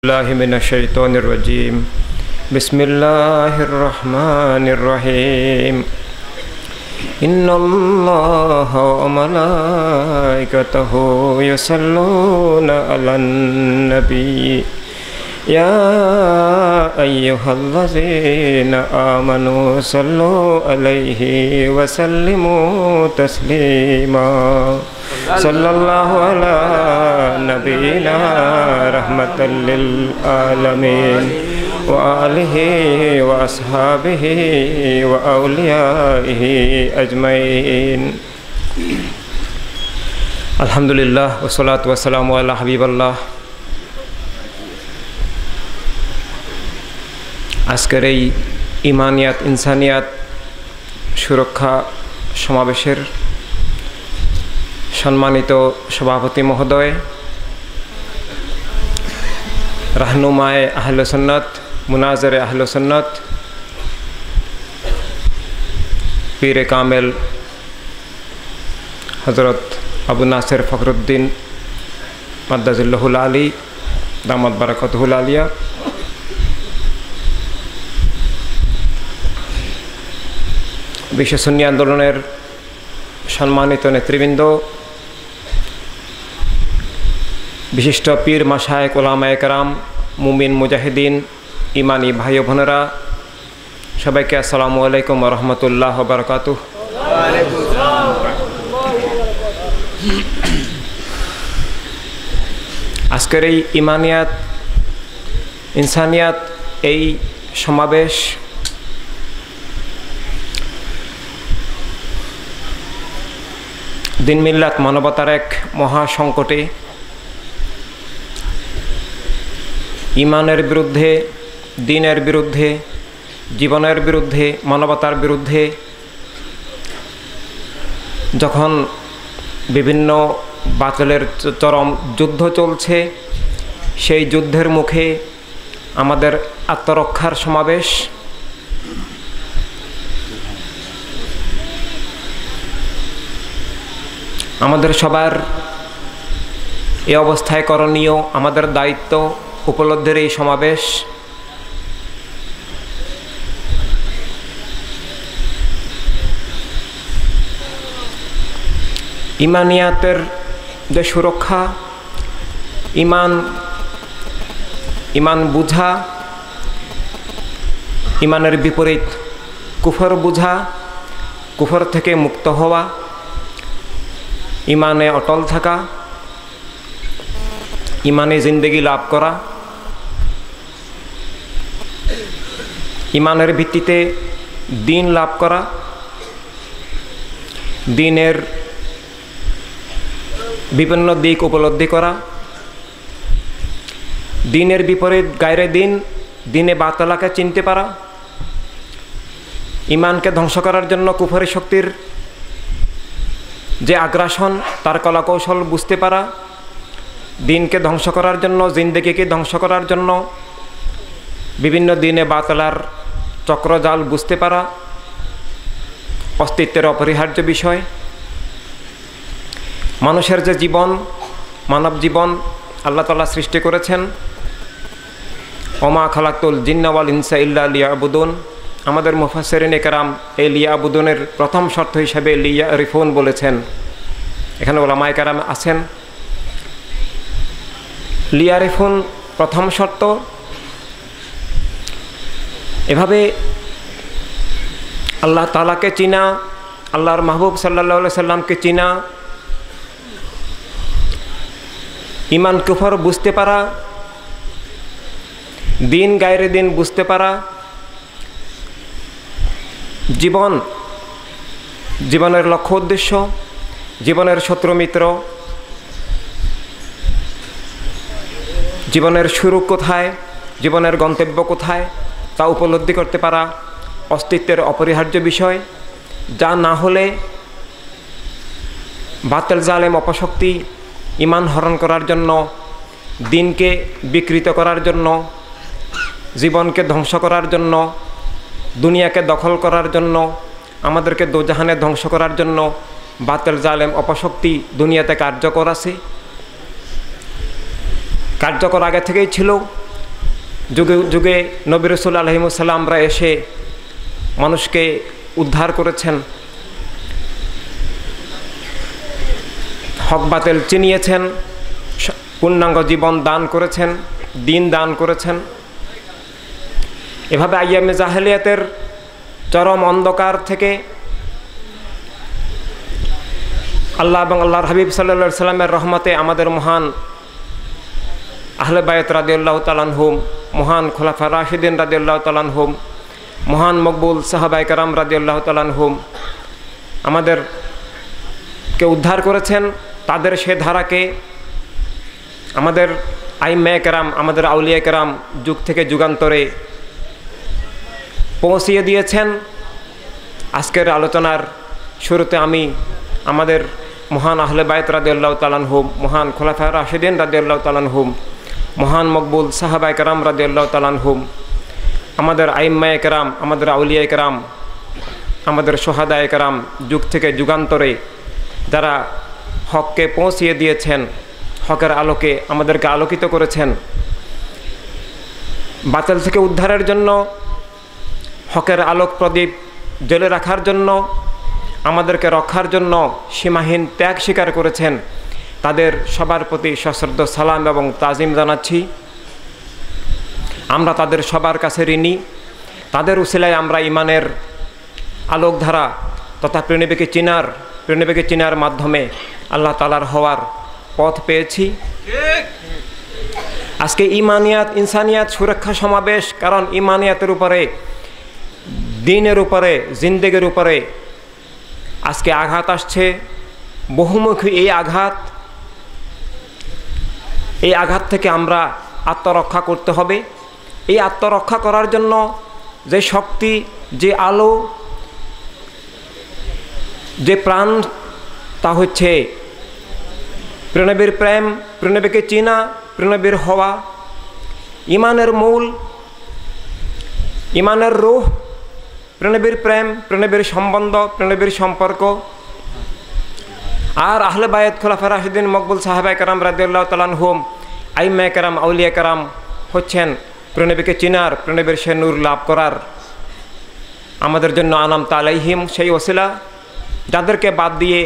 الله من الشيطان الرجيم بسم الله الرحمن الرحيم إن الله وملائكته يصلون على النبي يا أيها الذين آمنوا صلوا عليه وسلموا تسليما صلى الله على نبينا رحمة للعالمين وآله وأصحابه وأوليائه أجمعين الحمد لله والصلاة والسلام على حبيب الله আজকের এই ইমানিয়াত ইনসানিয়াত সুরক্ষা সমাবেশের সম্মানিত সভাপতি মহোদয়, রাহনুমায়ে আহলে সুন্নাত, মুনাজিরে আহলে সুন্নাত, পীরে কামেল হযরত আবু নাসির ফখরুদ্দিন মাদ্দাজিল্লাহুল আলী দামাত বারাকাতুহুল আলিয়া, বিশ্ব সুন্নি আন্দোলনের সম্মানিত নেতৃবৃন্দ, বিশিষ্ট পীর মাশায়েখ ওলামায়ে কেরাম, মুমিন মুজাহিদিন, ইমানি ভাই বোনেরা, সবাইকে আসসালামু আলাইকুম ওয়া রাহমাতুল্লাহি ওয়া বারাকাতুহু। আজকের এই ইমানিয়াত ইনসানিয়াত এই সমাবেশ দিন মিল্লাত মানবতার এক মহা সংকটে, ইমানের বিরুদ্ধে, দ্বীনের বিরুদ্ধে, জীবনের বিরুদ্ধে, মানবতার বিরুদ্ধে যখন বিভিন্ন বাতিলের চরম যুদ্ধ চলছে, সেই যুদ্ধের মুখে আমাদের আত্মরক্ষার সমাবেশ। আমাদের সবার এই অবস্থায় করণীয়, আমাদের দায়িত্ব উপলব্ধির এই সমাবেশ। ইমানিয়াতের যে সুরক্ষা, ইমান বুঝা, ইমানের বিপরীত কুফর বুঝা, কুফর থেকে মুক্ত হওয়া, ইমানে অটল থাকা, ইমানে জিন্দেগি লাভ করা, ইমানের ভিত্তিতে দ্বীন লাভ করা, দ্বীনের বিভিন্ন দিক উপলব্ধি করা, দ্বীনের বিপরীত গায়রে দ্বীন, দ্বীনে বাতিলকে চিনতে পারা, ইমানকে ধ্বংস করার জন্য কুফরি শক্তির যে আগ্রাসন, তার কলাকৌশল বুঝতে পারা, দ্বীনকে ধ্বংস করার জন্য, জিন্দেগিকে ধ্বংস করার জন্য বিভিন্ন দ্বীনে বাতিলার চক্রজাল বুঝতে পারা অস্তিত্বের অপরিহার্য বিষয়। মানুষের যে জীবন, মানব জীবন আল্লাহ তাআলা সৃষ্টি করেছেন, ওমা খালাকতুল জিন্না ওয়াল ইনসা ইল্লা লিয়াবুদুন। আমাদের মুফাসসিরিনে কেরাম এই লিয়াবুদুনের প্রথম শর্ত হিসেবে লিয়ারিফুন বলেছেন। এখানে ওলামায়ে কেরাম আছেন। লিয়ারিফুন প্রথম শর্ত। এভাবে আল্লাহ তাআলাকে চিনা, আল্লাহর মাহবুব সাল্লাল্লাহু আলাইহি সাল্লামকে চিনা, ইমান কুফর বুঝতে পারা, দ্বীন গায়রে দ্বীন বুঝতে পারা, জীবনের লক্ষ্য উদ্দেশ্য, জীবনের শত্রু মিত্র, জীবনের শুরু কোথায়, জীবনের গন্তব্য কোথায় তা উপলব্ধি করতে পারা অস্তিত্বের অপরিহার্য বিষয়। যা না হলে বাতিল জালেম অপশক্তি ইমান হরণ করার জন্য, দ্বীনকে বিকৃত করার জন্য, জীবনকে ধ্বংস করার জন্য, দুনিয়াকে দখল করার জন্য, আমাদেরকে দোজাহানে ধ্বংস করার জন্য বাতিল জালেম অপশক্তি দুনিয়াতে কার্যকর আছে, কার্যকর আগে থেকেই ছিল, যুগে যুগে নবী রাসূল আলাইহিসসালামরা এসে মানুষকে উদ্ধার করেছেন, হক বাতিল চিনিয়েছেন, পূর্ণাঙ্গ জীবন দান করেছেন, দিন দান করেছেন। এভাবে আইয়ামে জাহেলিয়াতের চরম অন্ধকার থেকে আল্লাহ এবং আল্লাহর হাবিব সাল্লাল্লাহু আলাইহি সাল্লামের রহমতে আমাদের মহান আহলে বায়ত রাদিয়াল্লাহু তাআলা আনহুম, মহান খোলাফা রাশিদিন রাদিয়াল্লাহু তাআলা আনহুম, মহান মকবুল সাহাবায়ে কেরাম রাদিয়াল্লাহু তাআলা আনহুম আমাদেরকে উদ্ধার করেছেন। তাদের সে ধারাকে আমাদের আইম্মায়ে কেরাম, আমাদের আউলিয়া কেরাম যুগ থেকে যুগান্তরে পৌঁছিয়ে দিয়েছেন। আজকের আলোচনার শুরুতে আমি আমাদের মহান আহলে বায়ত রাদিয়াল্লাহু তাআলা আনহুম, মহান খোলাফা রাশিদিন রাদিয়াল্লাহু তাআলা আনহুম, মহান মকবুল সাহাবায়ে কেরাম রাদিয়াল্লাহু তাআলা আনহুম, আমাদের আইম্মায়ে কেরাম, আমাদের আউলিয়া কেরাম, আমাদের শুহাদায়ে কেরাম যুগ থেকে যুগান্তরে যারা হককে পৌঁছিয়ে দিয়েছেন, হকের আলোকে আমাদেরকে আলোকিত করেছেন, বাতিল থেকে উদ্ধারের জন্য, হকের আলোক প্রদীপ জ্বলে রাখার জন্য, আমাদেরকে রক্ষার জন্য সীমাহীন ত্যাগ স্বীকার করেছেন, তাদের সবার প্রতি সশ্রদ্ধ সালাম এবং তাজিম জানাচ্ছি। আমরা তাদের সবার কাছে ঋণী। তাদের উসিলায় আমরা ইমানের আলোকধারা তথা প্রেরণাকে চিনার মাধ্যমে আল্লাহ তাআলার হওয়ার পথ পেয়েছি। আজকে ইমানিয়াত ইনসানিয়াত সুরক্ষা সমাবেশ, কারণ ইমানিয়াতের উপরে, দ্বীনের উপরে, জিন্দেগির উপরে আজকে আঘাত আসছে, বহুমুখী এই আঘাত থেকে আমরা আত্মরক্ষা করতে হবে। এই আত্মরক্ষা করার জন্য যে শক্তি, যে আলো, যে প্রাণ, তা হচ্ছে প্রেরণাবীর প্রেম, প্রেরণাবীকে চিনা, প্রেরণাবীর হওয়া, ইমানের মূল, ইমানের রূহ, প্রেরণাবীর প্রেম, প্রেরণাবীর সম্বন্ধ, প্রেরণাবীর সম্পর্ক। আর আহলে বায়ত খোলাফা রাশিদিন মকবুল সাহাবায়ে কেরাম রাদিয়াল্লাহু তাআলা আনহুম, আইম্মায়ে কেরাম, আউলিয়া কেরাম হচ্ছেন প্রেরণাবীকে চিনার, প্রেরণাবীর সে নূর লাভ করার আমাদের জন্য আনামতা আলাইহিম সেই ওসিলা, যাদেরকে বাদ দিয়ে,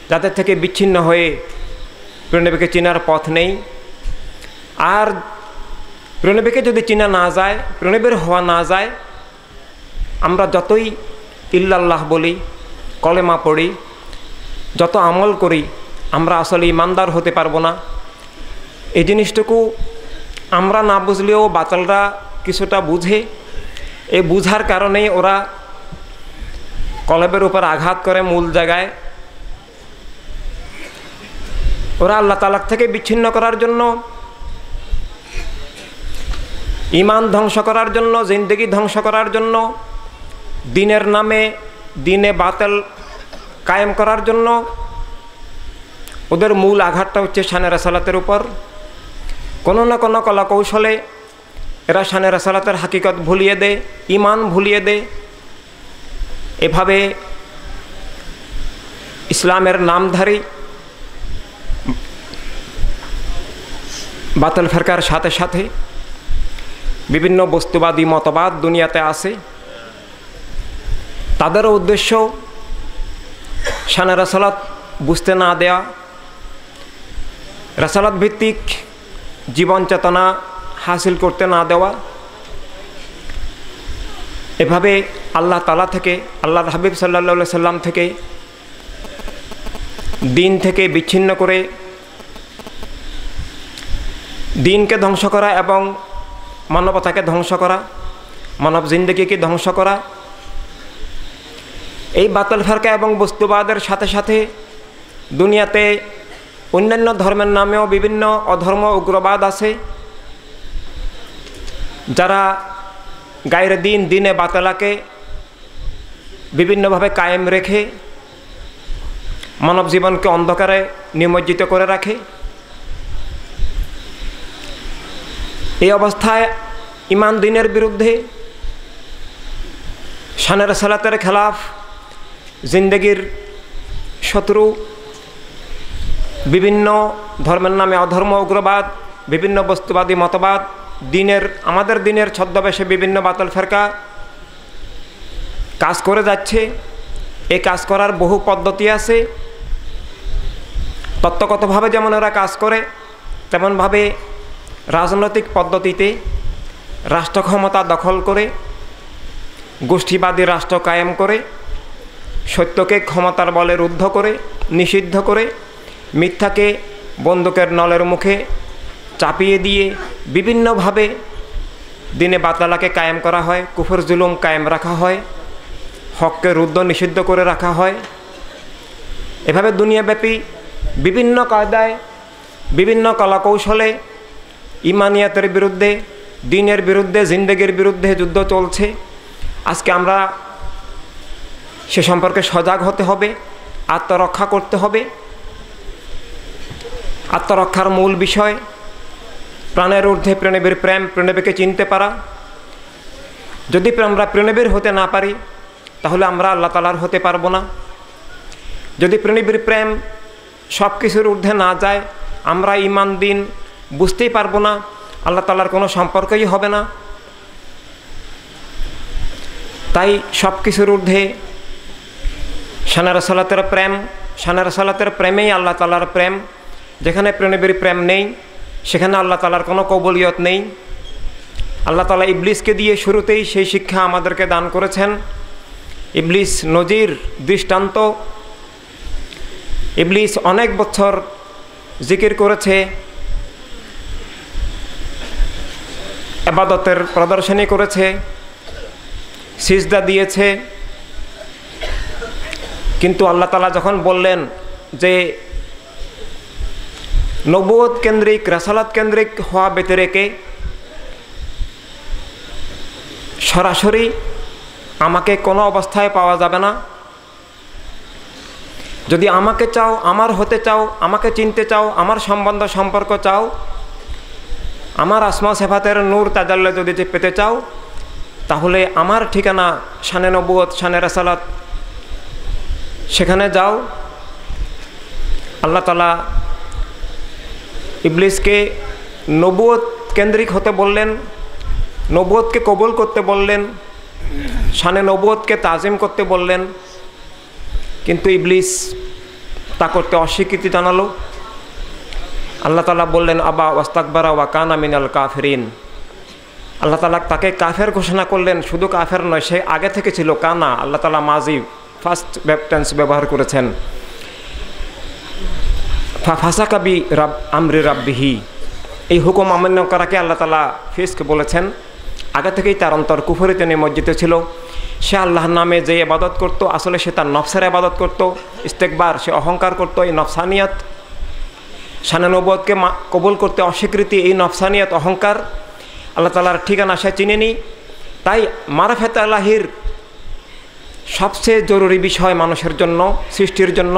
যাদের থেকে বিচ্ছিন্ন হয়ে প্রেরণাবীকে চিনার পথ নেই। আর প্রেরণাবীকে যদি চিনা না যায়, প্রেরণাবীর হওয়া না যায়, আমরা যতই ইল্লাল্লাহ বলি, কলেমা পড়ি, যত আমল করি, আমরা আসলে ইমানদার হতে পারবো না। এই জিনিসটুকু আমরা না বুঝলেও বাতালরা কিছুটা বুঝে। এই বুঝার কারণেই ওরা কলবের উপর আঘাত করে মূল জায়গায়। ওরা আল্লাহ তাআলা থেকে বিচ্ছিন্ন করার জন্য, ইমান ধ্বংস করার জন্য, জিন্দেগি ধ্বংস করার জন্য, দিনের নামে দিনে বাতিল কায়েম করার জন্য ওদের মূল আঘাতটা হচ্ছে শানে রাসালাতের উপর। কোনো না কোনো কলা কৌশলে এরা শানে রাসালাতের হাকিকত ভুলিয়ে দেয়, ইমান ভুলিয়ে দেয়। এভাবে ইসলামের নামধারী বাতিল ফিরকার সাথে সাথে বিভিন্ন বস্তুবাদী মতবাদ দুনিয়াতে আছে। তাদেরও উদ্দেশ্য শানে রাসালাত বুঝতে না দেয়া, রাসালাত ভিত্তিক জীবন চেতনা হাসিল করতে না দেওয়া। এভাবে আল্লাহ তাআলা থেকে, আল্লাহর হাবিব সাল্লাল্লাহু আলাইহি সাল্লাম থেকে, দিন থেকে বিচ্ছিন্ন করে দিনকে ধ্বংস করা এবং মানবতাকে ধ্বংস করা, মানব জিন্দেগিকে ধ্বংস করা। এই বাতিল ফিরকা এবং বস্তুবাদের সাথে সাথে দুনিয়াতে অন্যান্য ধর্মের নামেও বিভিন্ন অধর্ম উগ্রবাদ আছে, যারা গায়রে দিন, দিনে বাতিলাকে বিভিন্নভাবে কায়েম রেখে মানব জীবনকে অন্ধকারে নিমজ্জিত করে রাখে। এই অবস্থায় ইমান দিনের বিরুদ্ধে, শানে রাসালাতের খেলাফ, জিন্দেগির শত্রু, বিভিন্ন ধর্মের নামে অধর্ম উগ্রবাদ, বিভিন্ন বস্তুবাদী মতবাদ, আমাদের দিনের ছদ্মবেশে বিভিন্ন বাতিল ফেরকা কাজ করে যাচ্ছে। এই কাজ করার বহু পদ্ধতি আছে। তত্ত্বগতভাবে যেমন ওরা কাজ করে, তেমনভাবে রাজনৈতিক পদ্ধতিতে রাষ্ট্র ক্ষমতা দখল করে গোষ্ঠীবাদী রাষ্ট্র কায়েম করে সত্যকে ক্ষমতার বলে রুদ্ধ করে নিষিদ্ধ করে মিথ্যাকে বন্দুকের নলের মুখে চাপিয়ে দিয়ে বিভিন্নভাবে দিনে বাতালাকে কায়েম করা হয়, কুফর জুলুম কায়েম রাখা হয়, হককে রুদ্ধ নিষিদ্ধ করে রাখা হয়। এভাবে দুনিয়াব্যাপী বিভিন্ন কায়দায় বিভিন্ন কলাকৌশলে ইমানিয়াতের বিরুদ্ধে, দিনের বিরুদ্ধে, জিন্দেগির বিরুদ্ধে যুদ্ধ চলছে। আজকে আমরা সে সম্পর্কে সজাগ হতে হবে, আত্মরক্ষা করতে হবে। আত্মরক্ষার মূল বিষয় প্রাণের ঊর্ধ্বে প্রণবের প্রেম, প্রণবকে চিনতে পারা। যদি আমরা প্রণবের হতে না পারি তাহলে আমরা আল্লাহ তাআলার হতে পারবো না। যদি প্রণবের প্রেম সব কিছুর ঊর্ধ্বে না যায়, আমরা ঈমান দিন বুঝতেই পারবো না, আল্লাহ তাআলার কোনো সম্পর্কই হবে না। তাই সব কিছুর ঊর্ধ্বে শানে রাসালাতের প্রেম, শানে রাসালাতের প্রেমেই আল্লাহ তাআলার প্রেম। যেখানে প্রণবের প্রেম নেই সেখানে আল্লাহ তাআলার কোনো কবুলিয়ত নেই। আল্লাহ তাআলা ইবলিসকে দিয়ে শুরুতেই সেই শিক্ষা আমাদেরকে দান করেছেন। ইবলিস নজির, দৃষ্টান্ত। ইবলিস অনেক বছর জিকির করেছে, ইবাদতের প্রদর্শনী করেছে, সিজদা দিয়েছে, কিন্তু আল্লাহ তাআলা যখন বললেন যে নবুয়ত কেন্দ্রিক, রাসালাত কেন্দ্রিক হওয়া বেঁধে রেখে সরাসরি আমাকে কোনো অবস্থায় পাওয়া যাবে না। যদি আমাকে চাও, আমার হতে চাও, আমাকে চিনতে চাও, আমার সম্পর্ক চাও, আমার আসমা সিফাতের নূর তাজাল্লি যদি পেতে চাও, তাহলে আমার ঠিকানা শানে নবুয়ত, শানে রাসালাত, সেখানে যাও। আল্লাহ তাআলা ইবলিসকে নবুয়ত কেন্দ্রিক হতে বললেন, নবুয়তকে কবুল করতে বললেন, শানে নবুয়তকে তাজিম করতে বললেন, কিন্তু ইবলিস তা করতে অস্বীকৃতি জানালো। আল্লাহ তাআলা বললেন আবা ওয়াস্তাকবারা ওয়া কানা মিনাল কাফিরিন। আল্লাহ তাআলা তাকে কাফের ঘোষণা করলেন। শুধু কাফের নয়, সে আগে থেকে ছিল কানা। আল্লাহ তাআলা মাজি ফার্স্ট টেন্স ব্যবহার করেছেন। ফাসাকা বি আমরি রাব্বিহি, এই হুকুম অমান্য করাকে আল্লাহ তাআলা ফিস্ক বলেছেন। আগে থেকেই তার অন্তর কুফরিতে নিমজ্জিত ছিল। সে আল্লাহর নামে যে ইবাদত করত, আসলে সে তার নফসের ইবাদত করত, ইস্তেকবার, সে অহংকার করত। এই নফসানিয়াত, শানে নবুয়তকে কবুল করতে অস্বীকৃতি, এই নফসানিয়াত, অহংকার আল্লাহ তাআলার ঠিকানা সে চিনেনি। তাই মারিফাতে ইলাহির সবচেয়ে জরুরি বিষয় মানুষের জন্য, সৃষ্টির জন্য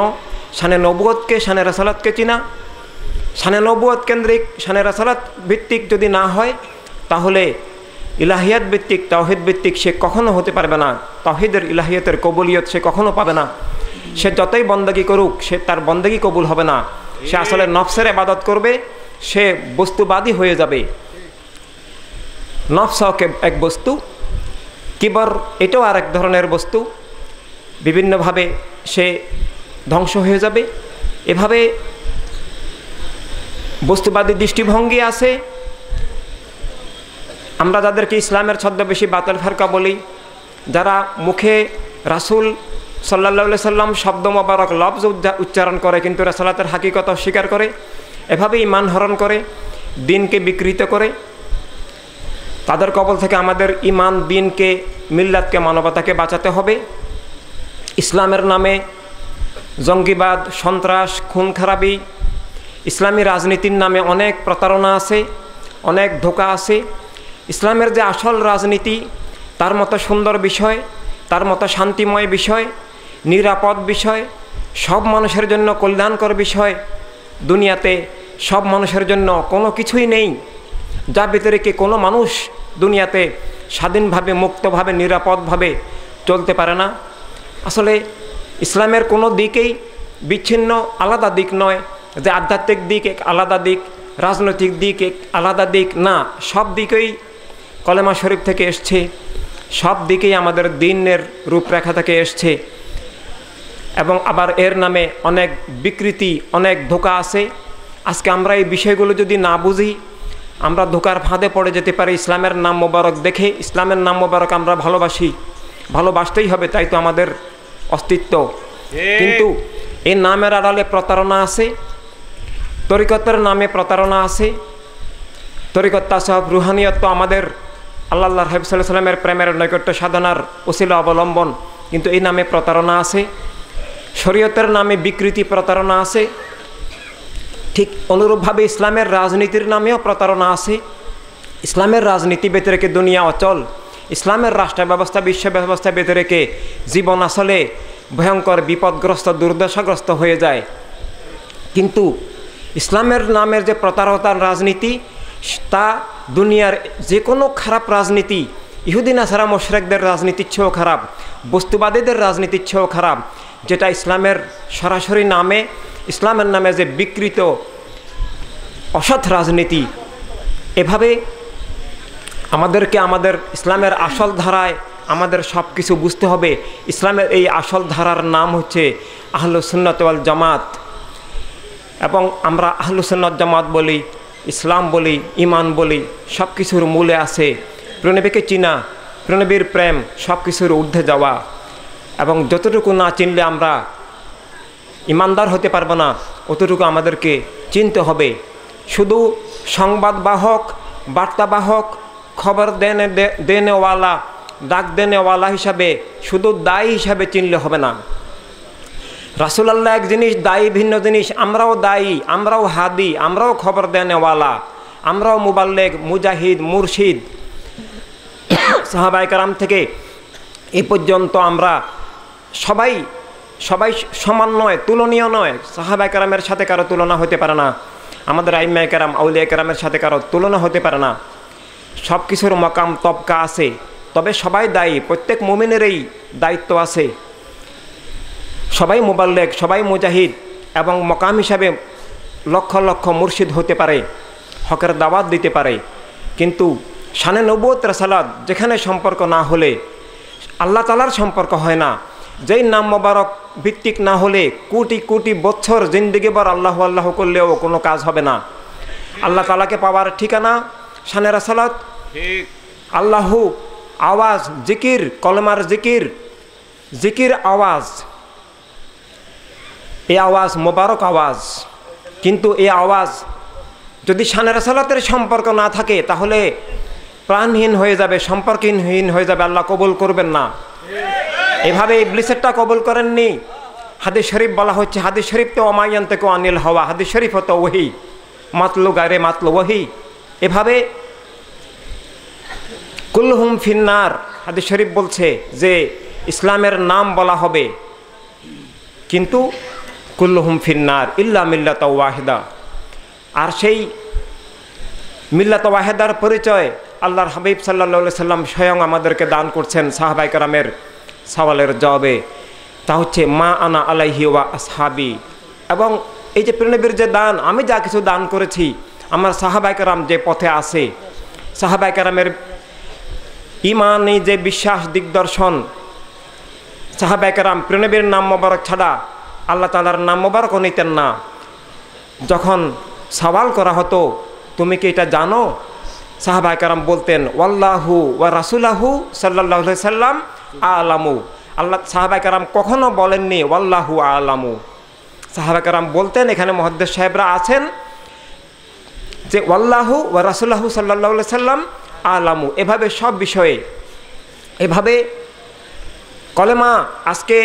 শানে নবুয়তকে, শানে রাসালাতকে চিনা। শানে নবুয়ত কেন্দ্রিক, শানে রাসালাত ভিত্তিক যদি না হয়, তাহলে ইলাহিয়াত ভিত্তিক, তাওহীদ ভিত্তিক সে কখনো হতে পারবে না। তাওহীদের, ইলাহিয়াতের কবুলিয়ত সে কখনো পাবে না। সে যতই বন্দেগী করুক, সে তার বন্দেগী কবুল হবে না। সে আসলে নফসের ইবাদত করবে, সে বস্তুবাদী হয়ে যাবে। নফস এক বস্তু, কিবর এটাও আরেক ধরনের বস্তু। বিভিন্নভাবে সে ধ্বংস হয়ে যাবে। এভাবে বস্তুবাদী দৃষ্টিভঙ্গি আছে। আমরা যাদেরকে ইসলামের ছদ্মবেশী বাতিল ফেরকা বলি, যারা মুখে রাসূল সাল্লাল্লাহু আলাইহি সাল্লাম শব্দ মোবারক লফজ উচ্চারণ করে কিন্তু রাসালাতের হাকিকত অস্বীকার করে, এভাবে ঈমান হরণ করে, দিনকে বিকৃত করে, তাদের কবল থেকে আমাদের ঈমান, দিনকে, মিল্লাতকে, মানবতাকে বাঁচাতে হবে। ইসলামের নামে জঙ্গিবাদ, সন্ত্রাস, খুন খারাপি, ইসলামী রাজনীতির নামে অনেক প্রতারণা আছে, অনেক ধোঁকা আছে। ইসলামের যে আসল রাজনীতি, তার মতো সুন্দর বিষয়, তার মতো শান্তিময় বিষয়, নিরাপদ বিষয়, সব মানুষের জন্য কল্যাণকর বিষয় দুনিয়াতে সব মানুষের জন্য কোনো কিছুই নেই, যা ভিতরে কি কোনো মানুষ দুনিয়াতে স্বাধীনভাবে, মুক্তভাবে, নিরাপদভাবে চলতে পারে না। আসলে ইসলামের কোনো দিকেই বিচ্ছিন্ন আলাদা দিক নয়, যে আধ্যাত্মিক দিক এক আলাদা দিক, রাজনৈতিক দিক আলাদা দিক না, সব দিকেই কলেমা শরীফ থেকে এসছে, সব দিকেই আমাদের দ্বীনের রূপরেখা থেকে এসছে। এবং আবার এর নামে অনেক বিকৃতি, অনেক ধোঁকা আছে। আজকে আমরা এই বিষয়গুলো যদি না বুঝি, আমরা ধোঁকার ফাঁদে পড়ে যেতে পারি। ইসলামের নাম মোবারক দেখে, ইসলামের নাম মোবারক আমরা ভালোবাসি, ভালোবাসতেই হবে, তাই তো আমাদের অস্তিত্ব। কিন্তু এই নামের আড়ালে প্রতারণা আছে, তরিকতের নামে প্রতারণা আছে। তরিকত তাসাউফ রুহানিয়ত তো আমাদের আল্লাহ হাবিব সাল্লাল্লাহু আলাইহি সাল্লামের প্রেমের নৈকট্য সাধনার ওসিলা অবলম্বন, কিন্তু এই নামে প্রতারণা আছে। শরীয়তের নামে বিকৃতি, প্রতারণা আছে। ঠিক অনুরূপভাবে ইসলামের রাজনীতির নামেও প্রতারণা আছে। ইসলামের রাজনীতি বেঁধে রেখে দুনিয়া অচল, ইসলামের রাষ্ট্র ব্যবস্থা, বিশ্ব ব্যবস্থা বেঁধে রেখে জীবন আসলে ভয়ঙ্কর বিপদগ্রস্ত, দুর্দশাগ্রস্ত হয়ে যায়। কিন্তু ইসলামের নামের যে প্রতারণার রাজনীতি, তা দুনিয়ার যে কোনো খারাপ রাজনীতি, ইহুদি নাসারা মুশরিকদের রাজনীতির চেয়েও খারাপ, বস্তুবাদীদের রাজনীতির চেয়েও খারাপ, যেটা ইসলামের সরাসরি নামে, ইসলামের নামে যে বিকৃত অসৎ রাজনীতি। এভাবে আমাদেরকে আমাদের ইসলামের আসল ধারায় আমাদের সব কিছু বুঝতে হবে। ইসলামের এই আসল ধারার নাম হচ্ছে আহলুস সুন্নাত ওয়াল জামাত। এবং আমরা আহলুস সুন্নাত জামাত বলি, ইসলাম বলি, ঈমান বলি, সব কিছুর মূলে আছে প্রণবীকে চিনা, প্রণবীর প্রেম, সব কিছুর ঊর্ধ্বে যাওয়া। এবং যতটুকু না চিনলে আমরা ইমানদার হতে পারবো না, অতটুকু আমাদেরকে চিনতে হবে। শুধু সংবাদবাহক, বার্তাবাহক, খবর দেনেওয়ালা, ডাক দেনেওয়ালা হিসাবে, শুধু দায়ী হিসাবে চিনলে হবে না। রাসূলুল্লাহ এক জিনিস, দায়ী ভিন্ন জিনিস। আমরাও দায়ী, আমরাও হাদি, আমরাও খবর দেনেওয়ালা, আমরাও মুবাল্লেগ, মুজাহিদ, মুরশিদ। সাহাবায়ে কেরাম থেকে এ পর্যন্ত আমরা সবাই সমান নয়, তুলনীয় নয়। সাহাবায়ে কেরামের সাথে কারো তুলনা হতে পারে না, আমাদের আইম্মায়ে কেরাম, আউলিয়া কেরামের সাথে কারো তুলনা হতে পারে না। সব কিছুর মকাম তবকা আছে, তবে সবাই দায়ী, প্রত্যেক মুমিনেরই দায়িত্ব আছে। সবাই মুবাল্লেগ, সবাই মুজাহিদ, এবং মকাম হিসাবে লক্ষ লক্ষ মুর্শিদ হতে পারে, হকের দাওয়াত দিতে পারে। কিন্তু শানে নবুয়ত রাসালাত যেখানে সম্পর্ক না হলে আল্লাহ তাআলার সম্পর্ক হয় না। যেই নাম মোবারক ভিত্তিক না হলে কোটি কোটি বছর জিন্দেগিভর আল্লাহ আল্লাহ করলেও কোনো কাজ হবে না। আল্লাহ তাআলাকে পাওয়ার ঠিকানা শানে রাসালাত, আল্লাহু আওয়াজ, জিকির, কলমার জিকির, জিকির আওয়াজ, এই আওয়াজ মোবারক আওয়াজ। কিন্তু এই আওয়াজ যদি শানে রাসালাতের সম্পর্ক না থাকে তাহলে প্রাণহীন হয়ে যাবে, সম্পর্কহীন হয়ে যাবে, আল্লাহ কবুল করবেন না। এভাবে ইবলিসেরটা কবুল করেননি। হাদিস শরীফ বলা হচ্ছে, হাদিস শরীফ তো অমায়ান্তেকু আনিল হাওয়া, হাদিস শরীফ হতো ওহি, মাতলু গায়রে মাতলু ওহি। এভাবে কুল্লুহুম ফিন্নার, হাদিস শরীফ বলছে যে ইসলামের নাম বলা হবে কিন্তু কুল্লুহুম ফিন্নার ইল্লা মিল্লাত ওয়াহিদা। আর সেই মিল্লাত ওয়াহিদার পরিচয় আল্লাহর হাবিব সাল্লাল্লাহু আলাইহি সাল্লাম স্বয়ং আমাদেরকে দান করছেন সাহাবায়ে কেরামের সওয়ালের জবাবে। তা হচ্ছে মা আনা আলাইহি ওয়া আসহাবি। এবং এই যে প্রেরণের যে দান, আমি যা কিছু দান করেছি, আমার সাহাবায়ে কেরাম যে পথে আছে, সাহাবায়ে কেরামের ইমানি যে বিশ্বাস, দিগদর্শন, সাহাবায়ে কেরাম প্রেরণের নাম মোবারক ছাড়া আল্লাহ তাআলার নাম মোবারকও নিতেন না। যখন সওয়াল করা হতো তুমি কি এটা জানো, সাহাবায়ে কেরাম বলতেন ওয়াল্লাহু ওয়া রাসূলুহু সাল্লাল্লাহু আলাইহি সাল্লাম আলামু। আল্লাহ, সাহাবায়ে কেরাম কখনো বলেননি ওয়াল্লাহু আলামু। সাহাবায়ে কেরাম বলতেন, এখানে মুহাদ্দিস সাহেবরা আছেন, যে ওয়াল্লাহু ওয়া রাসূলুহু সাল্লাল্লাহু আলাইহি সাল্লাম আলামু। এভাবে সব বিষয়ে, এভাবে কলেমা আজকে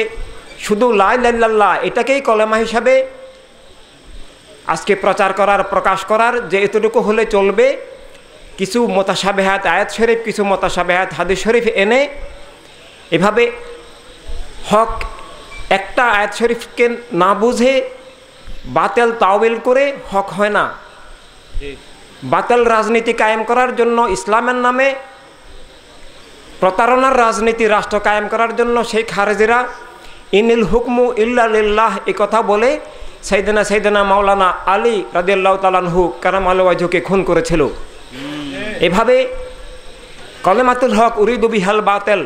শুধু লা ইলাহা ইল্লাল্লাহ এটাকেই কলেমা হিসাবে আজকে প্রচার করার, প্রকাশ করার, যে এতটুকু হলে চলবে। কিছু মুতাশাবিহাত আয়াত শরীফ, কিছু মুতাশাবিহাত হাদিস শরীফ এনে এভাবে হক একটা আয়াত শরীফকে না বুঝে বাতেল তাওয়িল করে হক হয় না। বাতেল রাজনীতি কায়েম করার জন্য, ইসলামের নামে প্রতারণার রাজনীতি রাষ্ট্র কায়েম করার জন্য সেই খারেজিরা ইনিল হুকমু ইল্লা লিল্লাহ এই কথা বলে সাইয়েদনা মাওলানা আলী রাদিয়াল্লাহু তাআলা আনহু কারামাল্লাহু ওয়াজহুকে খুন করেছিল। এভাবে কলেমাতুল হক উরিদু বিহাল বাতিল,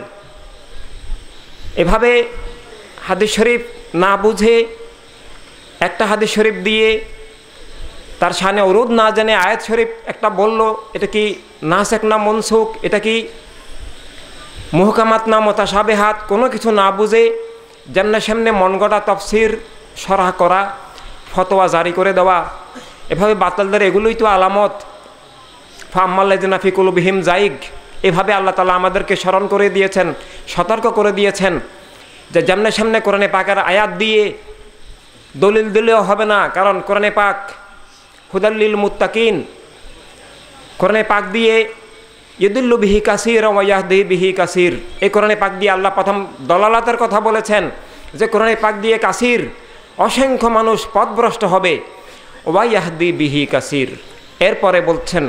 এভাবে হাদিস শরীফ না বুঝে একটা হাদিস শরীফ দিয়ে তার শানে উরুদ না জেনে আয়াত শরীফ একটা বলল, এটা কি নাসেখ না মনসুখ, এটা কি মুহকামাত না মুতাশাবিহাত, কোনো কিছু না বুঝে যেমনে সেমনে মন গড়া তাফসির সরাহ করা, ফতোয়া জারি করে দেওয়া, এভাবে বাতিলদের এগুলোই তো আলামত। ফাম্মাল্লাযিনা ফি কুলুবিহিম যায়গ, এভাবে আল্লাহ তাআলা আমাদেরকে স্মরণ করে দিয়েছেন, সতর্ক করে দিয়েছেন যে যেমনে সামনে কোরআনে পাকের আয়াত দিয়ে দলিল দিলেও হবে না, কারণ কোরআনে পাক হুদাল্লিল মুত্তাকিন, কোরআনে পাক দিয়ে ইউদিল্লু বিহি কাসির ওয়া ইয়াহদি বিহি কাসির, এই কোরআনে পাক দিয়ে আল্লাহ প্রথম দলালাতের কথা বলেছেন যে কোরআনে পাক দিয়ে কাসির অসংখ্য মানুষ পথভ্রষ্ট হবে, ওয়া ইয়াহদি বিহি কাসির, এরপরে বলছেন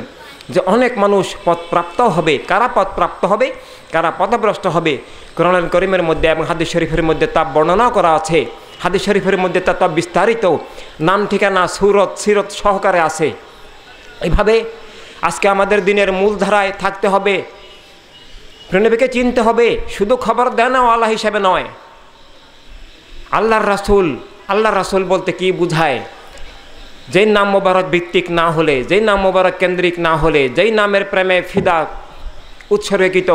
যে অনেক মানুষ পথপ্রাপ্ত হবে। কারা পথপ্রাপ্ত হবে, কারা পথভ্রষ্ট হবে, কোরআন কারীমের মধ্যে এবং হাদিস শরীফের মধ্যে তা বর্ণনা করা আছে। হাদিস শরীফের মধ্যে তা বিস্তারিত নাম ঠিকানা সুরত সিরত সহকারে আছে। এইভাবে আজকে আমাদের দিনের মূলধারায় থাকতে হবে, প্রেরণাকে চিনতে হবে, শুধু খবর দেওয়ালা হিসাবে নয়। আল্লাহর রাসূল বলতে কি বুঝায়, যেই নাম মোবারক ভিত্তিক না হলে, যেই নাম মোবারক কেন্দ্রিক না হলে, যেই নামের প্রেমে ফিদা উৎসর্গিত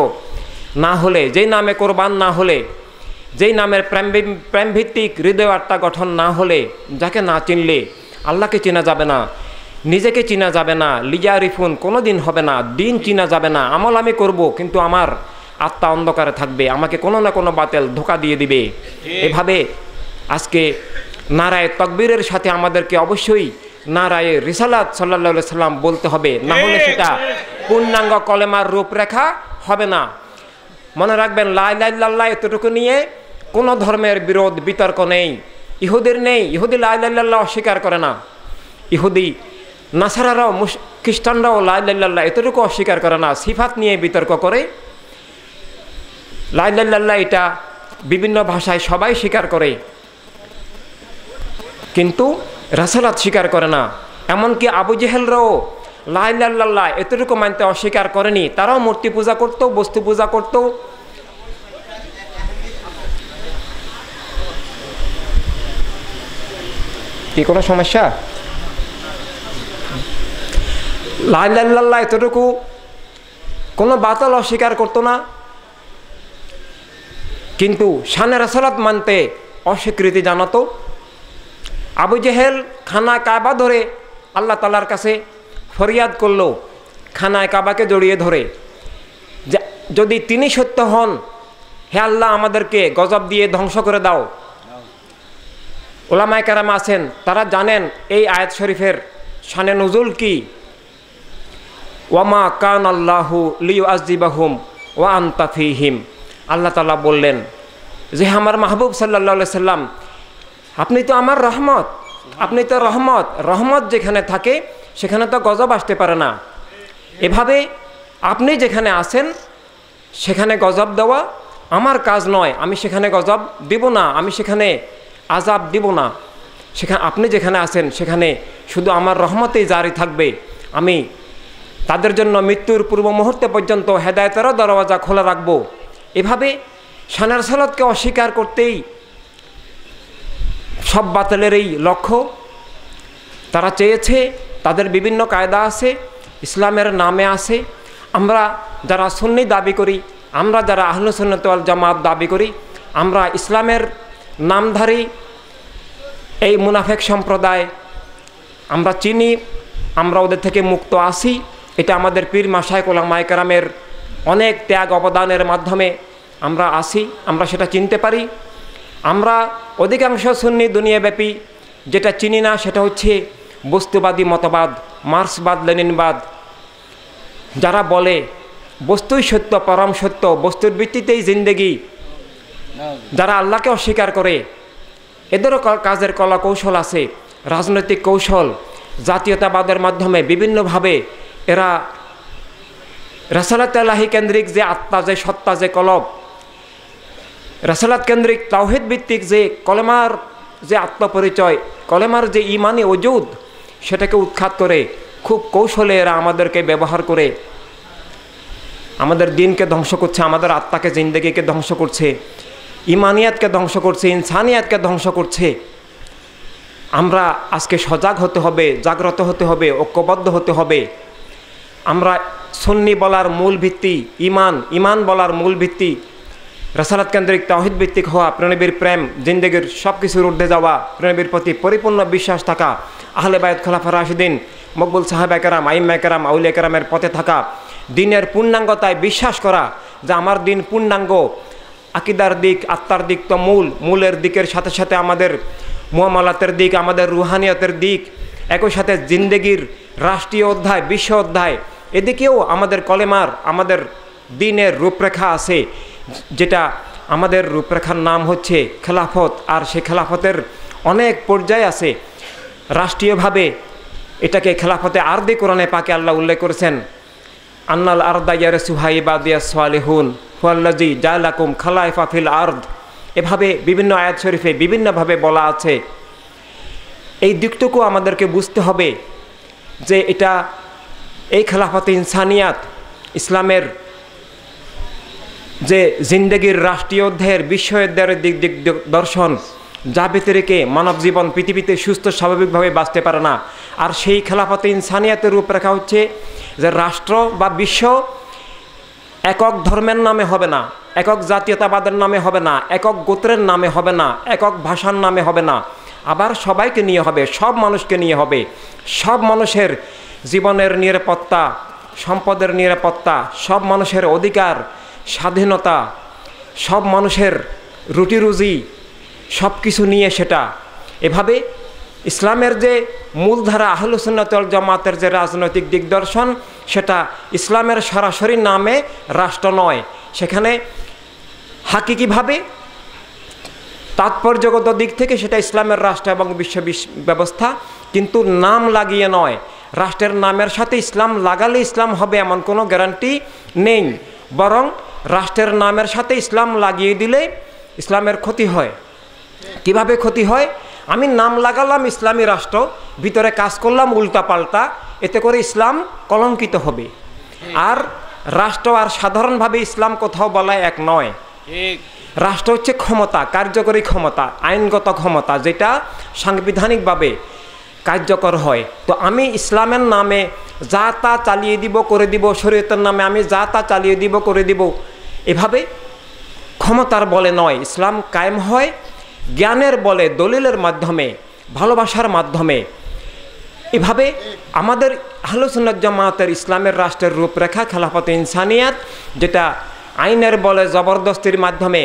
না হলে, যেই নামে কোরবান না হলে, যেই নামের প্রেমভিত্তিক হৃদয় আত্মা গঠন না হলে, যাকে না চিনলে আল্লাহকে চেনা যাবে না, নিজেকে চেনা যাবে না, লিজা রিফুন কোনো দিন হবে না, দিন চিনা যাবে না। আমল আমি করব কিন্তু আমার আত্মা অন্ধকারে থাকবে, আমাকে কোনো না কোনো বাতিল ধোঁকা দিয়ে দিবে। এভাবে আজকে নারায়ে তাকবীরের সাথে আমাদেরকে অবশ্যই নারায়ে রিসালাত সাল্লাল্লাহু আলাইহি সাল্লাম বলতে হবে, না হলে সেটা পূর্ণাঙ্গ কলেমার রূপরেখা হবে না। মনে রাখবেন, লা ইলাহা ইল্লাল্লাহ এতটুকু নিয়ে কোনো ধর্মের বিরোধ বিতর্ক নেই, ইহুদির নেই। ইহুদি লা ইলাহা ইল্লাল্লাহ অস্বীকার করে না, ইহুদি নাসারারাও খ্রিস্টানরাও লা ইলাহা ইল্লাল্লাহ এতটুকু অস্বীকার করে না, সিফাত নিয়ে বিতর্ক করে। লা ইলাহা ইল্লাল্লাহ এটা বিভিন্ন ভাষায় সবাই স্বীকার করে, কিন্তু রাসালাত স্বীকার করে না। এমনকি আবু জেহেলরাও লা ইলাহা ইল্লাল্লাহ এতটুকু মানতে অস্বীকার করেনি, তারাও মূর্তি পূজা করত, বস্তু পূজা করত। কি কোনো সমস্যা? লা ইলাহা ইল্লাল্লাহ এতটুকু কোনো বাতিল অস্বীকার করতো না, কিন্তু শানে রাসালাত মানতে অস্বীকৃতি জানাতো। আবু জেহেল খানা কাবা ধরে আল্লাহ তাআলার কাছে ফরিয়াদ করলো, খানায় কাবাকে জড়িয়ে ধরে, যদি তিনি সত্য হন, হে আল্লাহ আমাদেরকে গজব দিয়ে ধ্বংস করে দাও। উলামায়ে কেরাম আছেন, তারা জানেন এই আয়াত শরীফের শানে নুজুল কি। ওয়ামা কান আল্লাহু লিউআযিবাহুম ওয়া আনতা ফীহিম, আল্লাহ তাআলা বললেন যে আমার মাহবুব সাল্লাল্লাহু আলাইহি সাল্লাম, আপনি তো আমার রহমত, আপনি তো রহমত, রহমত যেখানে থাকে সেখানে তো গজব আসতে পারে না। এভাবে আপনি যেখানে আছেন সেখানে গজব দেওয়া আমার কাজ নয়, আমি সেখানে গজব দিব না, আমি সেখানে আযাব দিব না। সেখানে আপনি যেখানে আছেন সেখানে শুধু আমার রহমতেই জারি থাকবে, আমি তাদের জন্য মৃত্যুর পূর্ব মুহূর্তে পর্যন্ত হেদায়েতেরও দরওয়াজা খোলা রাখব। এভাবে শানে রাসালাতকে অস্বীকার করতেই সব বাতিলের এই লক্ষ্য। তারা চেয়েছে, তাদের বিভিন্ন কায়দা আছে, ইসলামের নামে আছে। আমরা যারা সুন্নি দাবি করি, আমরা যারা আহলুস সুন্নাত ওয়াল জামাত দাবি করি, আমরা ইসলামের নামধারী এই মুনাফেক সম্প্রদায় আমরা চিনি, আমরা ওদের থেকে মুক্ত আছি। এটা আমাদের পীর মাশায়েখ উলামায়ে কেরামের অনেক ত্যাগ অবদানের মাধ্যমে আমরা আছি, আমরা সেটা চিনতে পারি। আমরা অধিকাংশ সুন্নি দুনিয়াব্যাপী যেটা চিনি না সেটা হচ্ছে বস্তুবাদী মতবাদ, মার্ক্সবাদ, লেনিনবাদ। যারা বলে বস্তুই সত্য, পরম সত্য, বস্তুর ভিত্তিতেই জিন্দেগি, যারা আল্লাহকে অস্বীকার করে, এদেরও কাজের কলা কৌশল আছে, রাজনৈতিক কৌশল। জাতীয়তাবাদের মাধ্যমে বিভিন্নভাবে এরা রাসালাত ইলাহি কেন্দ্রিক যে আত্মা, যে সত্তা, যে কলব, রাসালাত কেন্দ্রিক তাওহীদ ভিত্তিক যে কলেমার যে আত্মপরিচয়, কলেমার যে ইমানি ওজুদ, সেটাকে উৎখাত করে খুব কৌশলে এরা আমাদেরকে ব্যবহার করে আমাদের দিনকে ধ্বংস করছে, আমাদের আত্মাকে, জিন্দেগিকে ধ্বংস করছে, ইমানিয়াতকে ধ্বংস করছে, ইনসানিয়াতকে ধ্বংস করছে। আমরা আজকে সজাগ হতে হবে, জাগ্রত হতে হবে, ঐক্যবদ্ধ হতে হবে। আমরা সুন্নি বলার মূল ভিত্তি ইমান, ইমান বলার মূল ভিত্তি রাসালাত কেন্দ্রিক তাওহীদ ভিত্তিক হওয়া, প্রেনবীর প্রেম, জিন্দেগির সব কিছুর ঊর্ধ্বে যাওয়া, প্রেনবীর প্রতি পরিপূর্ণ বিশ্বাস থাকা, আহলে বায়ত খোলাফা রাশিদিন, মকবুল সাহাবা কেরাম, আইম্মা কেরাম, আউলিয়া কেরামের পথে থাকা, দিনের পূর্ণাঙ্গতায় বিশ্বাস করা যে আমার দিন পূর্ণাঙ্গ। আকিদার দিক, আত্মার দিক তো মূলের দিকের সাথে সাথে আমাদের মুআমালাতের দিক, আমাদের রুহানিয়তের দিক, একই সাথে জিন্দেগির রাষ্ট্রীয় অধ্যায়, বিশ্ব অধ্যায়, এদিকেও আমাদের কলেমার, আমাদের দিনের রূপরেখা আছে, যেটা আমাদের রূপরেখার নাম হচ্ছে খেলাফত। আর সেই খেলাফতের অনেক পর্যায় আছে। রাষ্ট্রীয়ভাবে এটাকে খেলাফতে আরদি কোরআনে পাকে আল্লাহ উল্লেখ করেছেন, আন্নাল আরদা ইয়ারসুহা ইবাদিয়াস সালিহুন হুয়াল্লাযী জাআলাকুম খালাইফা ফিল আরদ। এভাবে বিভিন্ন আয়াত শরীফে বিভিন্নভাবে বলা আছে। এই দিকটুকু আমাদেরকে বুঝতে হবে যে এটা এই খেলাফতে ইনসানিয়াত, ইসলামের যে জিন্দেগির রাষ্ট্রীয় অধ্যায়ের, বিশ্ব অধ্যায়ের দিক দর্শন, যা ব্যতিরেকে মানব জীবন পৃথিবীতে সুস্থ স্বাভাবিকভাবে বাঁচতে পারে না। আর সেই খেলাফতে ইনসানিয়াতের রূপরেখা হচ্ছে যে রাষ্ট্র বা বিশ্ব একক ধর্মের নামে হবে না, একক জাতীয়তাবাদের নামে হবে না, একক গোত্রের নামে হবে না, একক ভাষার নামে হবে না, আবার সবাইকে নিয়ে হবে, সব মানুষকে নিয়ে হবে। সব মানুষের জীবনের নিরাপত্তা, সম্পদের নিরাপত্তা, সব মানুষের অধিকার, স্বাধীনতা, সব মানুষের রুটি রুজি, সব কিছু নিয়ে সেটা। এভাবে ইসলামের যে মূলধারা আহলুস সুন্নাত ওয়াল জামাতের যে রাজনৈতিক দিগদর্শন, সেটা ইসলামের সরাসরি নামে রাষ্ট্র নয়, সেখানে হাকিকিভাবে তাৎপর্যগত দিক থেকে সেটা ইসলামের রাষ্ট্র এবং বিশ্ব ব্যবস্থা, কিন্তু নাম লাগিয়ে নয়। রাষ্ট্রের নামের সাথে ইসলাম লাগালে ইসলাম হবে এমন কোনো গ্যারান্টি নেই, বরং রাষ্ট্রের নামের সাথে ইসলাম লাগিয়ে দিলে ইসলামের ক্ষতি হয়। কিভাবে ক্ষতি হয়? আমি নাম লাগালাম ইসলামী রাষ্ট্র, ভিতরে কাজ করলাম উল্টাপাল্টা, এতে করে ইসলাম কলঙ্কিত হবে। আর রাষ্ট্র আর সাধারণভাবে ইসলাম কোথাও বলা এক নয়। রাষ্ট্র হচ্ছে ক্ষমতা, কার্যকরী ক্ষমতা, আইনগত ক্ষমতা, যেটা সাংবিধানিকভাবে কার্যকর হয়। তো আমি ইসলামের নামে যা তা চালিয়ে দিব, করে দিব, শরীয়তের নামে আমি যা তা চালিয়ে দিব, করে দিব, এভাবে ক্ষমতার বলে নয়। ইসলাম কায়েম হয় জ্ঞানের বলে, দলিলের মাধ্যমে, ভালোবাসার মাধ্যমে। এভাবে আমাদের আহলুস সুন্নাত জামাতের ইসলামের রাষ্ট্রের রূপরেখা খেলাফতে ইনসানিয়াত, যেটা আইনের বলে, জবরদস্তির মাধ্যমে,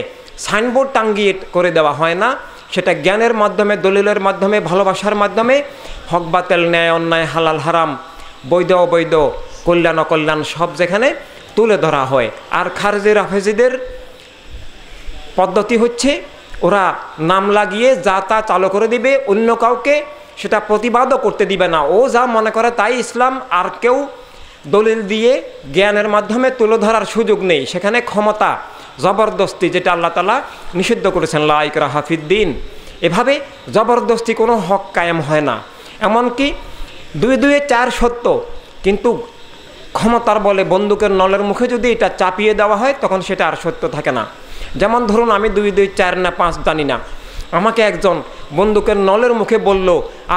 সাইনবোর্ড টাঙ্গিয়ে করে দেওয়া হয় না, সেটা জ্ঞানের মাধ্যমে, দলিলের মাধ্যমে, ভালোবাসার মাধ্যমে, হক বাতেল, ন্যায় অন্যায়, হালাল হারাম, বৈধ অবৈধ, কল্যাণ অকল্যাণ সব যেখানে তুলে ধরা হয়। আর খারেজি রাফেজিদের পদ্ধতি হচ্ছে ওরা নাম লাগিয়ে যা তা চালু করে দিবে, অন্য কাউকে সেটা প্রতিবাদও করতে দিবে না। ও যা মনে করে তাই ইসলাম, আর কেউ দলিল দিয়ে জ্ঞানের মাধ্যমে তুলে ধরার সুযোগ নেই। সেখানে ক্ষমতা, জবরদস্তি, যেটা আল্লাহ তাআলা নিষিদ্ধ করেছেন, লা ইকরাহা ফিদ্দিন। এভাবে জবরদস্তি কোনো হক কায়েম হয় না। এমনকি 2-2-4 সত্য, কিন্তু ক্ষমতার বলে বন্দুকের নলের মুখে যদি এটা চাপিয়ে দেওয়া হয়, তখন সেটা আর সত্য থাকে না। যেমন ধরুন, আমি 2-2-4 না 5 জানি না, আমাকে একজন বন্দুকের নলের মুখে বলল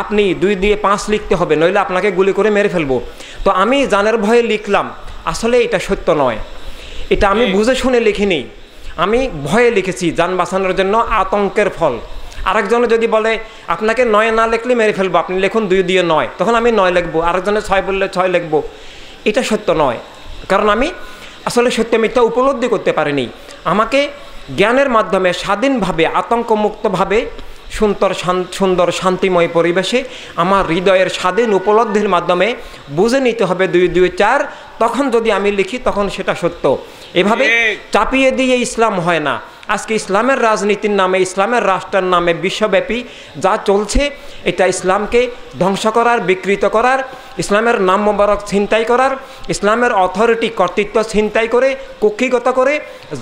আপনি 2-2-5 লিখতে হবে, নইলে আপনাকে গুলি করে মেরে ফেলবো। তো আমি জানের ভয়ে লিখলাম, আসলে এটা সত্য নয়, এটা আমি বুঝে শুনে লিখিনি, আমি ভয়ে লিখেছি, যান বাঁচানোর জন্য, আতঙ্কের ফল। আরেকজনে যদি বলে আপনাকে 9 না লিখলে মেরে ফেলবো, আপনি লিখুন 2-2-9, তখন আমি 9 লিখবো, আরেকজনে 6 বললে 6 লিখবো। এটা সত্য নয়, কারণ আমি আসলে সত্য মিথ্যা উপলব্ধি করতে পারিনি। আমাকে জ্ঞানের মাধ্যমে স্বাধীনভাবে, আতঙ্কমুক্তভাবে, সুন্দর শান্তিময় পরিবেশে আমার হৃদয়ের স্বাধীন উপলব্ধির মাধ্যমে বুঝে নিতে হবে 2-2-4, তখন যদি আমি লিখি তখন সেটা সত্য। এভাবে চাপিয়ে দিয়ে ইসলাম হয় না। আজকে ইসলামের রাজনীতির নামে, ইসলামের রাষ্ট্রের নামে বিশ্বব্যাপী যা চলছে, এটা ইসলামকে ধ্বংস করার, বিকৃত করার, ইসলামের নাম মোবারক ছিনতাই করার, ইসলামের অথরিটি, কর্তৃত্ব ছিনতাই করে, কুক্ষিগত করে,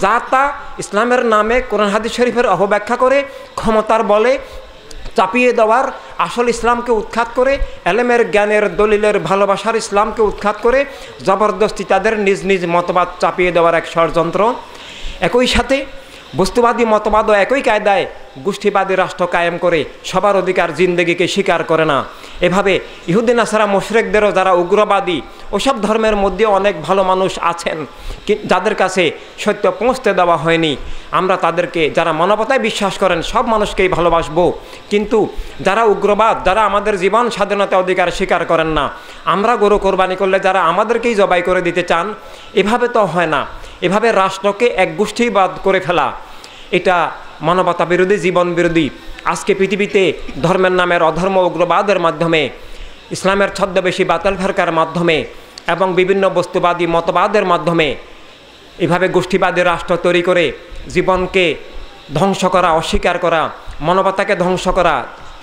যা তা ইসলামের নামে কোরআন হাদিস শরীফের অপব্যাখ্যা করে, ক্ষমতার বলে চাপিয়ে দেওয়ার, আসল ইসলামকে উৎখাত করে, এলেমের জ্ঞানের দলিলের ভালোবাসার ইসলামকে উৎখাত করে জবরদস্তি তাদের নিজ নিজ মতবাদ চাপিয়ে দেওয়ার এক ষড়যন্ত্র। একই সাথে বস্তুবাদী মতবাদও একই কায়দায় গোষ্ঠীবাদী রাষ্ট্র কায়েম করে সবার অধিকার জিন্দেগিকে স্বীকার করে না। এভাবে ইহুদি নাসারা মুশরিকদেরও যারা উগ্রবাদী, ওসব ধর্মের মধ্যে অনেক ভালো মানুষ আছেন যাদের কাছে সত্য পৌঁছতে দেওয়া হয়নি। আমরা তাদেরকে, যারা মানবতায় বিশ্বাস করেন, সব মানুষকেই ভালোবাসবো, কিন্তু যারা উগ্রবাদ, যারা আমাদের জীবন স্বাধীনতা অধিকার স্বীকার করেন না, আমরা গরু কোরবানি করলে যারা আমাদেরকেই জবাই করে দিতে চান, এভাবে তো হয় না। এভাবে রাষ্ট্রকে এক গোষ্ঠীবাদ করে ফেলা, এটা মানবতা বিরোধী, জীবন বিরোধী। আজকে পৃথিবীতে ধর্মের নামের অধর্ম উগ্রবাদের মাধ্যমে, ইসলামের ছদ্মবেশী বাতিল ফেরকার মাধ্যমে এবং বিভিন্ন বস্তুবাদী মতবাদের মাধ্যমে এভাবে গোষ্ঠীবাদী রাষ্ট্র তৈরি করে জীবনকে ধ্বংস করা, অস্বীকার করা, মানবতাকে ধ্বংস করা,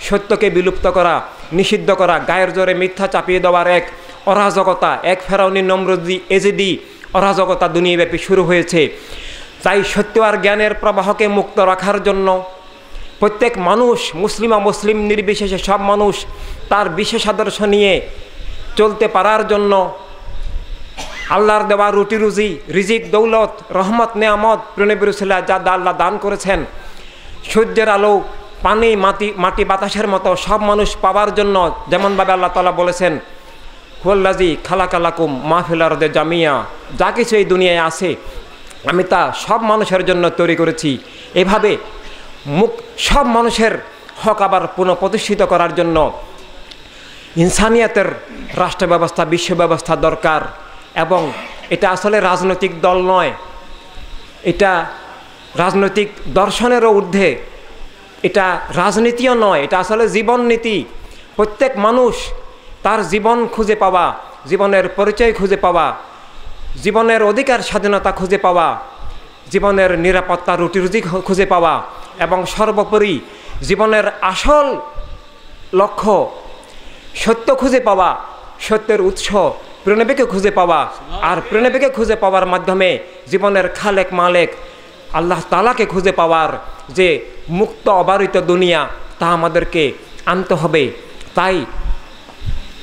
সত্যকে বিলুপ্ত করা, নিষিদ্ধ করা, গায়ের জোরে মিথ্যা চাপিয়ে দেওয়ার এক অরাজকতা, এক ফেরাউনি নমরুদি এজিদি অরাজকতা দুনিয়াব্যাপী শুরু হয়েছে। তাই সত্য আর জ্ঞানের প্রবাহকে মুক্ত রাখার জন্য প্রত্যেক মানুষ, মুসলিম অমুসলিম নির্বিশেষে সব মানুষ তার বিশেষ আদর্শ নিয়ে চলতে পারার জন্য আল্লাহর দেওয়া রুটি রুজি, রিজিক, দৌলত, রহমত, নেয়ামত, প্রণবিরুসিল্লাহ যা আল্লাহ দান করেছেন, সূর্যের আলো, পানি, মাটি বাতাসের মতো সব মানুষ পাওয়ার জন্য, যেমনভাবে আল্লাহ তাআলা বলেছেন, হুয়াল্লাযী খালাকালাকুম মা ফিল আরদি জামিয়া, যা কিছু এই দুনিয়ায় আছে আমি তা সব মানুষের জন্য তৈরি করেছি। এভাবে সব মানুষের হক আবার পুনঃপ্রতিষ্ঠিত করার জন্য ইনসানিয়াতের রাষ্ট্র ব্যবস্থা, বিশ্ব ব্যবস্থা দরকার। এবং এটা আসলে রাজনৈতিক দল নয়, এটা রাজনৈতিক দর্শনেরও ঊর্ধ্বে, এটা রাজনীতিও নয়, এটা আসলে জীবন নীতি। প্রত্যেক মানুষ তার জীবন খুঁজে পাওয়া, জীবনের পরিচয় খুঁজে পাওয়া, জীবনের অধিকার স্বাধীনতা খুঁজে পাওয়া, জীবনের নিরাপত্তা, রুটিরুজি খুঁজে পাওয়া এবং সর্বোপরি জীবনের আসল লক্ষ্য সত্য খুঁজে পাওয়া, সত্যের উৎস প্রণবীকে খুঁজে পাওয়া, আর প্রণবীকে খুঁজে পাওয়ার মাধ্যমে জীবনের খালেক মালেক আল্লাহ তাআলাকে খুঁজে পাওয়ার যে মুক্ত অবারিত দুনিয়া, তা আমাদেরকে আনতে হবে। তাই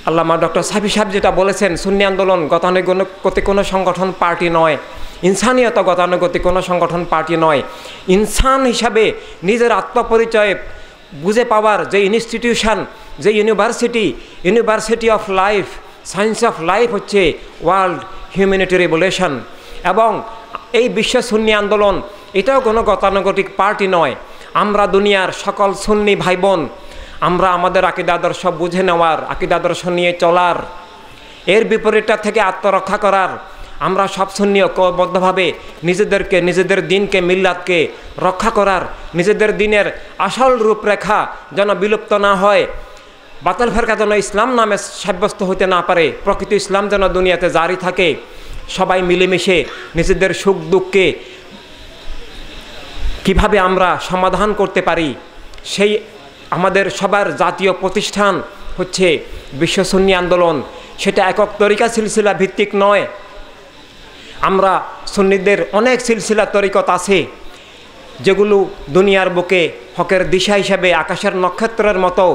আল্লামা ডক্টর সাফি সাহেব যেটা বলেছেন, সুন্নি আন্দোলন গতানুগতিক কোনো সংগঠন পার্টি নয়, ইনসানিয়ত গতানুগতিক কোনো সংগঠন পার্টি নয়। ইনসান হিসাবে নিজের আত্মপরিচয় বুঝে পাওয়ার যে ইনস্টিটিউশন, যে university of life, science of life হচ্ছে ওয়ার্ল্ড হিউম্যানিটি রেভলিউশন। এবং এই বিশ্ব সুন্নি আন্দোলন এটাও কোনো গতানুগতিক পার্টি নয়। আমরা দুনিয়ার সকল সুন্নি ভাই বোন, আমরা আমাদের আকীদা আদর্শ বুঝে নেওয়ার, আকীদা আদর্শ নিয়ে চলার, এর বিপরীতটা থেকে আত্মরক্ষা করার, আমরা সব সুন্নি ঐক্যবদ্ধভাবে নিজেদেরকে, নিজেদের দিনকে, মিল্লাতকে রক্ষা করার, নিজেদের দিনের আসল রূপরেখা যেন বিলুপ্ত না হয়, বাতিল ফেরকা যেন ইসলাম নামে সাব্যস্ত হতে না পারে, প্রকৃত ইসলাম যেন দুনিয়াতে জারি থাকে। সবাই মিলেমিশে নিজেদের সুখ দুঃখকে কিভাবে আমরা সমাধান করতে পারি, সেই আমাদের সবার জাতীয় প্রতিষ্ঠান হচ্ছে বিশ্ব সুন্নি আন্দোলন। সেটা একক তরিকা সিলসিলা ভিত্তিক নয়। আমরা সুন্নিদের অনেক সিলসিলা তরিকত আছে যেগুলো দুনিয়ার বুকে হকের দিশা হিসাবে আকাশের নক্ষত্রের মতো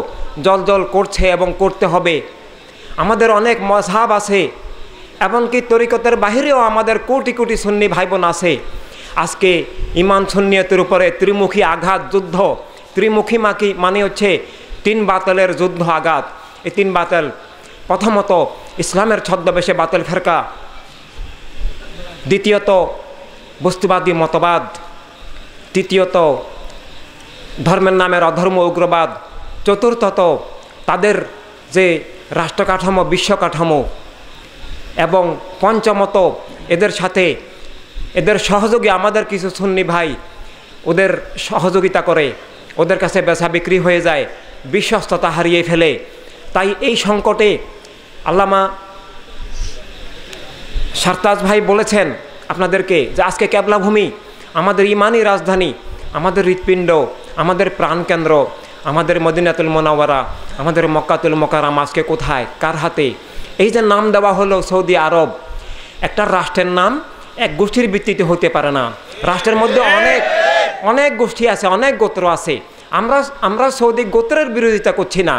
জ্বলজ্বল করছে এবং করতে হবে। আমাদের অনেক মযহাব আছে, এমনকি তরিকতের বাহিরেও আমাদের কোটি কোটি সুন্নি ভাই বোন আছে। আজকে ইমান সুন্নিয়তের উপরে ত্রিমুখী আঘাত, যুদ্ধ, ত্রিমুখী মানে হচ্ছে তিন বাতিলের যুদ্ধ, আঘাত। এই তিন বাতিল, প্রথমত ইসলামের ছদ্মবেশে বাতিল ফেরকা, দ্বিতীয়ত বস্তুবাদী মতবাদ, তৃতীয়ত ধর্মের নামের অধর্ম উগ্রবাদ, চতুর্থত তাদের যে রাষ্ট্র কাঠামো, বিশ্ব কাঠামো, এবং পঞ্চমত এদের সাথে এদের সহযোগী আমাদের কিছু সুন্নি ভাই ওদের সহযোগিতা করে, ওদের কাছে বেচা বিক্রি হয়ে যায়, বিশ্বস্ততা হারিয়ে ফেলে। তাই এই সংকটে আল্লামা সারতাজ ভাই বলেছেন আপনাদেরকে যে আজকে কেবলাভূমি, আমাদের ইমানি রাজধানী, আমাদের হৃৎপিণ্ড, আমাদের প্রাণকেন্দ্র, আমাদের মদিনাতুল মুনাওয়ারা, আমাদের মক্কাতুল মুকাররম আজকে কোথায়, কার হাতে? এই যে নাম দেওয়া হলো সৌদি আরব, একটা রাষ্ট্রের নাম এক গোষ্ঠীর ভিত্তিতে হতে পারে না। রাষ্ট্রের মধ্যে অনেক গোষ্ঠী আছে, অনেক গোত্র আছে। আমরা সৌদি গোত্রের বিরোধিতা করছি না,